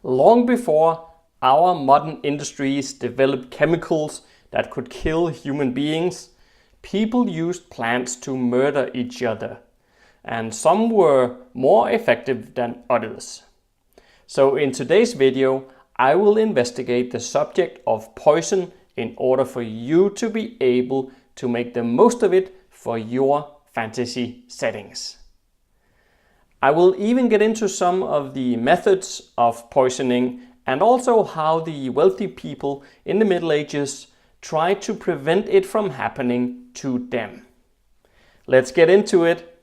Long before our modern industries developed chemicals that could kill human beings, people used plants to murder each other, and some were more effective than others. So in today's video, I will investigate the subject of poison in order for you to be able to make the most of it for your fantasy settings. I will even get into some of the methods of poisoning and also how the wealthy people in the Middle Ages tried to prevent it from happening to them. Let's get into it.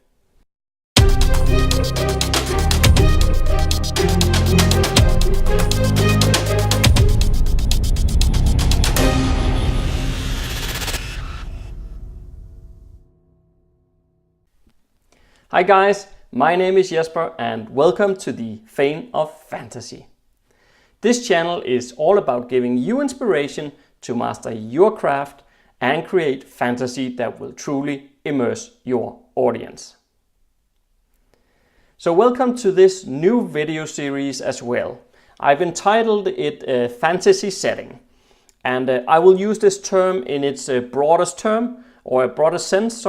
Hi guys, my name is Jesper and welcome to the Fane of Fantasy. This channel is all about giving you inspiration to master your craft and create fantasy that will truly immerse your audience. So welcome to this new video series as well. I've entitled it a fantasy setting, and I will use this term in its broadest term, or a broader sense,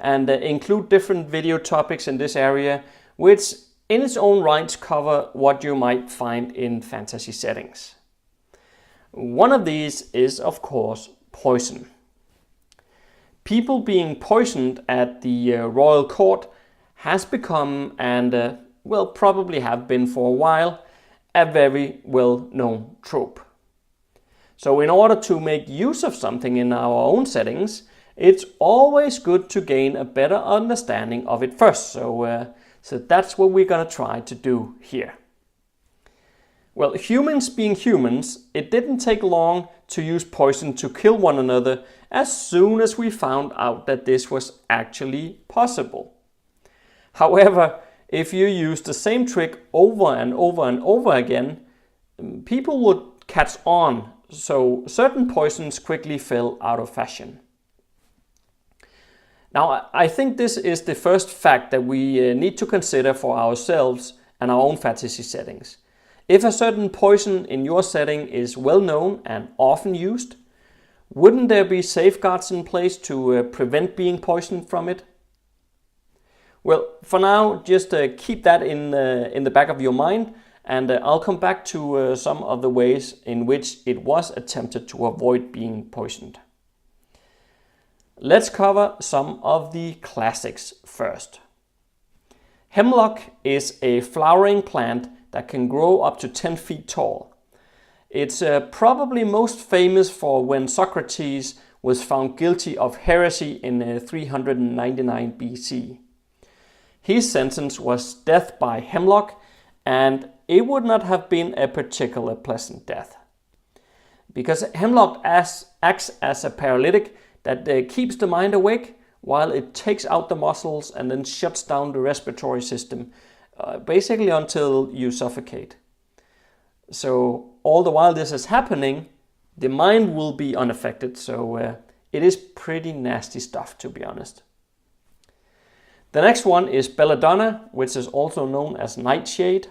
and include different video topics in this area, which in its own right cover what you might find in fantasy settings. One of these is, of course, poison. People being poisoned at the royal court has become, and will probably have been for a while, a very well-known trope. So in order to make use of something in our own settings, it's always good to gain a better understanding of it first, so that's what we're gonna try to do here. Well, humans being humans, it didn't take long to use poison to kill one another as soon as we found out that this was actually possible. However, if you use the same trick over and over and over again, people would catch on, so certain poisons quickly fell out of fashion. Now, I think this is the first fact that we need to consider for ourselves and our own fantasy settings. If a certain poison in your setting is well known and often used, wouldn't there be safeguards in place to prevent being poisoned from it? Well, for now, just keep that in the back of your mind, and I'll come back to some of the ways in which it was attempted to avoid being poisoned. Let's cover some of the classics first. Hemlock is a flowering plant that can grow up to 10 feet tall. It's probably most famous for when Socrates was found guilty of heresy in 399 BC. His sentence was death by hemlock, and it would not have been a particularly pleasant death. Because hemlock acts as a paralytic that keeps the mind awake while it takes out the muscles and then shuts down the respiratory system, basically until you suffocate. So all the while this is happening, the mind will be unaffected, so it is pretty nasty stuff, to be honest. The next one is belladonna, which is also known as nightshade.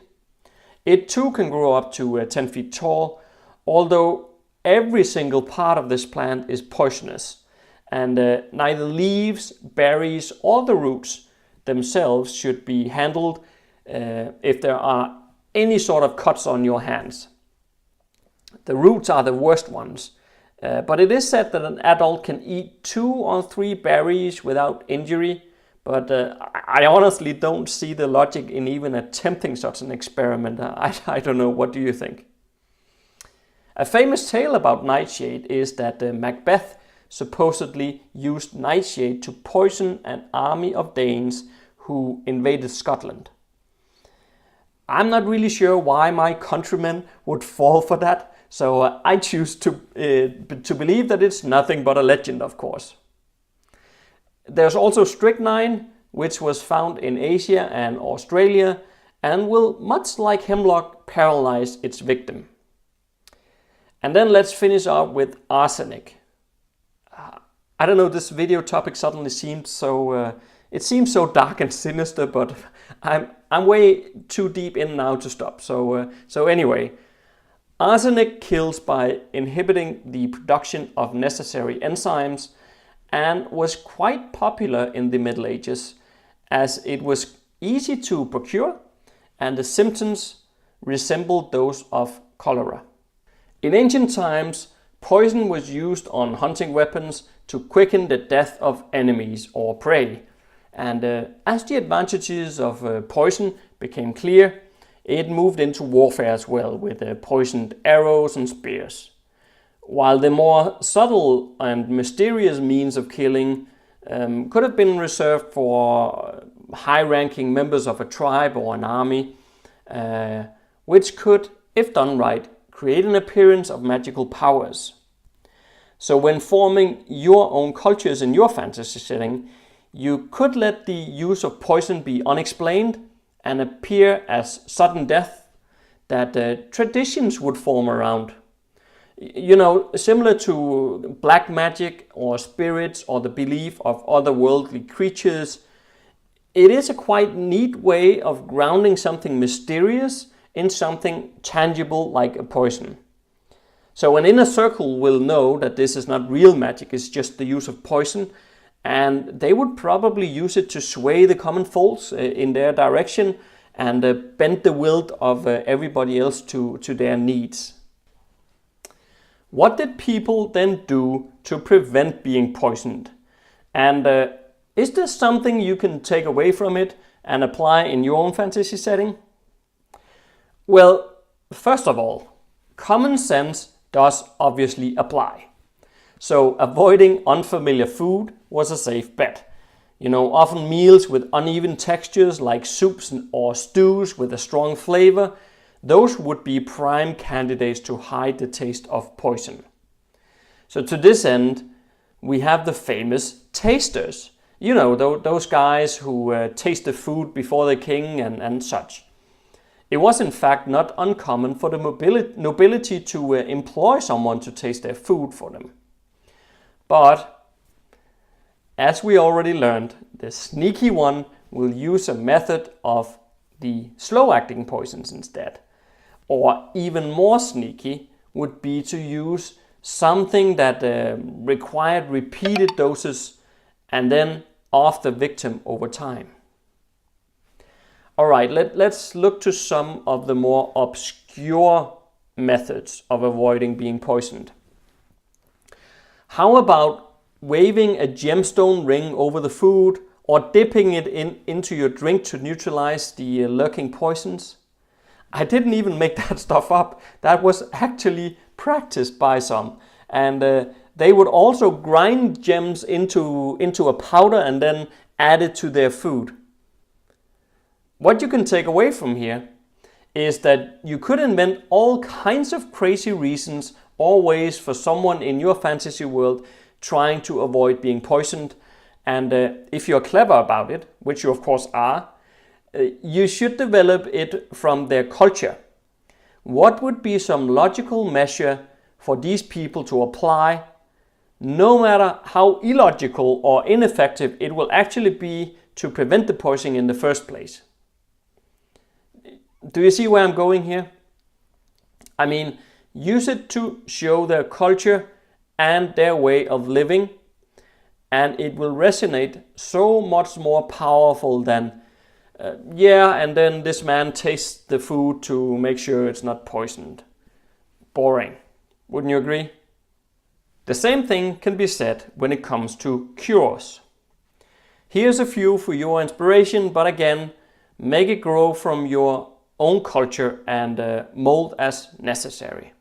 It too can grow up to 10 feet tall, although every single part of this plant is poisonous. And neither leaves, berries, or the roots themselves should be handled if there are any sort of cuts on your hands. The roots are the worst ones, but it is said that an adult can eat 2 or 3 berries without injury, but I honestly don't see the logic in even attempting such an experiment. I don't know, what do you think? A famous tale about nightshade is that Macbeth supposedly used nightshade to poison an army of Danes who invaded Scotland. I'm not really sure why my countrymen would fall for that, so I choose to believe that it's nothing but a legend, of course. There's also strychnine, which was found in Asia and Australia and will, much like hemlock, paralyze its victim. And then let's finish up with arsenic. I don't know, this video topic suddenly seemed so, it seems so dark and sinister, but I'm way too deep in now to stop. So anyway, arsenic kills by inhibiting the production of necessary enzymes and was quite popular in the Middle Ages as it was easy to procure and the symptoms resembled those of cholera. In ancient times, poison was used on hunting weapons to quicken the death of enemies or prey. And as the advantages of poison became clear, it moved into warfare as well with poisoned arrows and spears. While the more subtle and mysterious means of killing could have been reserved for high-ranking members of a tribe or an army, which could, if done right, create an appearance of magical powers. So when forming your own cultures in your fantasy setting, you could let the use of poison be unexplained and appear as sudden death that traditions would form around. You know, similar to black magic or spirits or the belief of otherworldly creatures, it is a quite neat way of grounding something mysterious in something tangible like a poison. So an inner circle will know that this is not real magic, it's just the use of poison, and they would probably use it to sway the common folks in their direction and bend the will of everybody else to their needs. What did people then do to prevent being poisoned? And is there something you can take away from it and apply in your own fantasy setting? Well, first of all, common sense does obviously apply. So avoiding unfamiliar food was a safe bet. You know, often meals with uneven textures like soups or stews with a strong flavor, those would be prime candidates to hide the taste of poison. So to this end, we have the famous tasters. You know, those guys who taste the food before the king and such. It was in fact not uncommon for the nobility to employ someone to taste their food for them. But, as we already learned, the sneaky one will use a method of the slow-acting poisons instead. Or even more sneaky would be to use something that required repeated doses and then off the victim over time. Alright, let's look to some of the more obscure methods of avoiding being poisoned. How about waving a gemstone ring over the food or dipping it into your drink to neutralize the lurking poisons? I didn't even make that stuff up. That was actually practiced by some. And they would also grind gems into a powder and then add it to their food. What you can take away from here is that you could invent all kinds of crazy reasons or ways for someone in your fantasy world trying to avoid being poisoned. And if you're clever about it, which you of course are, you should develop it from their culture. What would be some logical measure for these people to apply, no matter how illogical or ineffective it will actually be to prevent the poisoning in the first place? Do you see where I'm going here? I mean, use it to show their culture and their way of living, and it will resonate so much more powerful than and then this man tastes the food to make sure it's not poisoned. Boring. Wouldn't you agree? The same thing can be said when it comes to cures. Here's a few for your inspiration, but again, make it grow from your own culture and mold as necessary.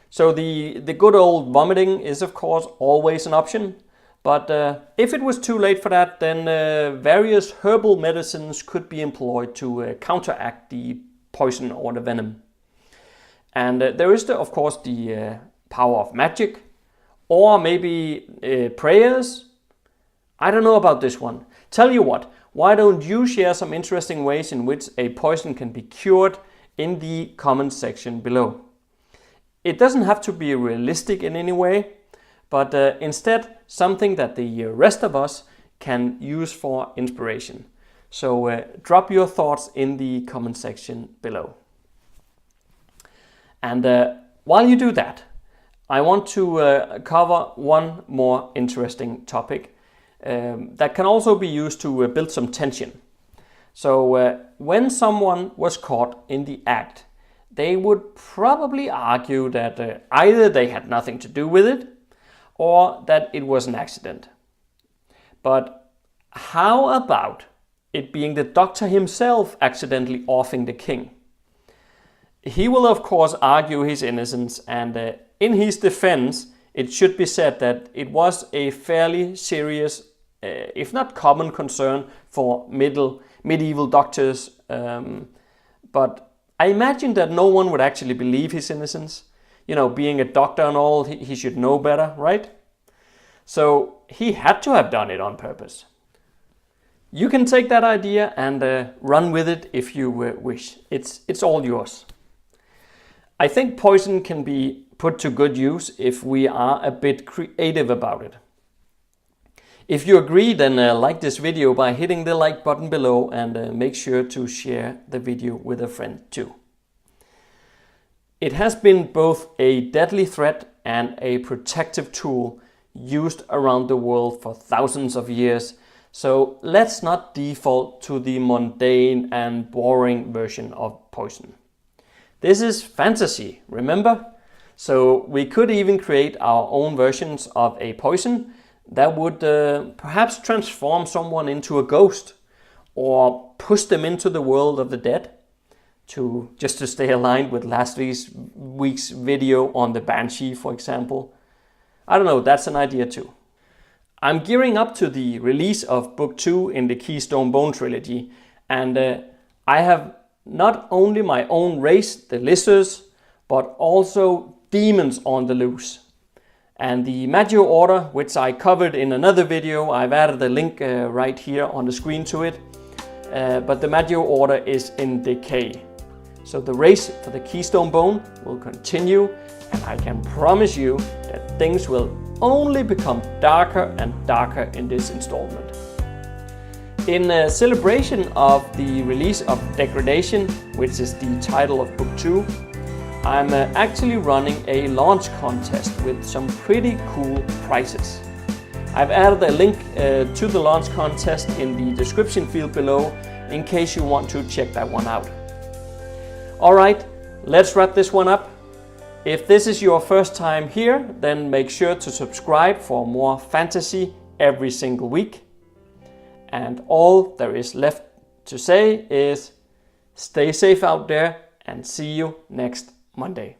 So the good old vomiting is of course always an option, but if it was too late for that, then various herbal medicines could be employed to counteract the poison or the venom. And there is of course the power of magic, or maybe prayers. I don't know about this one. Tell you what, why don't you share some interesting ways in which a poison can be cured in the comment section below. It doesn't have to be realistic in any way, but instead something that the rest of us can use for inspiration. So drop your thoughts in the comment section below. And while you do that, I want to cover one more interesting topic that can also be used to build some tension. So when someone was caught in the act, they would probably argue that either they had nothing to do with it or that it was an accident. But how about it being the doctor himself accidentally offing the king? He will of course argue his innocence, and in his defense it should be said that it was a fairly serious, if not common concern for medieval doctors, but I imagine that no one would actually believe his innocence. You know, being a doctor and all, he should know better, right? So he had to have done it on purpose. You can take that idea and run with it if you wish. It's all yours. I think poison can be put to good use if we are a bit creative about it. If you agree, then like this video by hitting the like button below, and make sure to share the video with a friend too. It has been both a deadly threat and a protective tool used around the world for thousands of years, so let's not default to the mundane and boring version of poison. This is fantasy, remember? So we could even create our own versions of a poison that would perhaps transform someone into a ghost or push them into the world of the dead, just to stay aligned with last week's video on the Banshee, for example. I don't know, that's an idea too. I'm gearing up to the release of book 2 in the Keystone Bone trilogy, and I have not only my own race, the lizards, but also demons on the loose. And the Magio order, which I covered in another video, I've added a link right here on the screen to it. But the Magio order is in decay. So the race for the Keystone Bone will continue, and I can promise you that things will only become darker and darker in this installment. In celebration of the release of Degradation, which is the title of book 2, I'm actually running a launch contest with some pretty cool prizes. I've added a link to the launch contest in the description field below in case you want to check that one out. Alright, let's wrap this one up. If this is your first time here, then make sure to subscribe for more fantasy every single week. And all there is left to say is stay safe out there, and see you next Monday.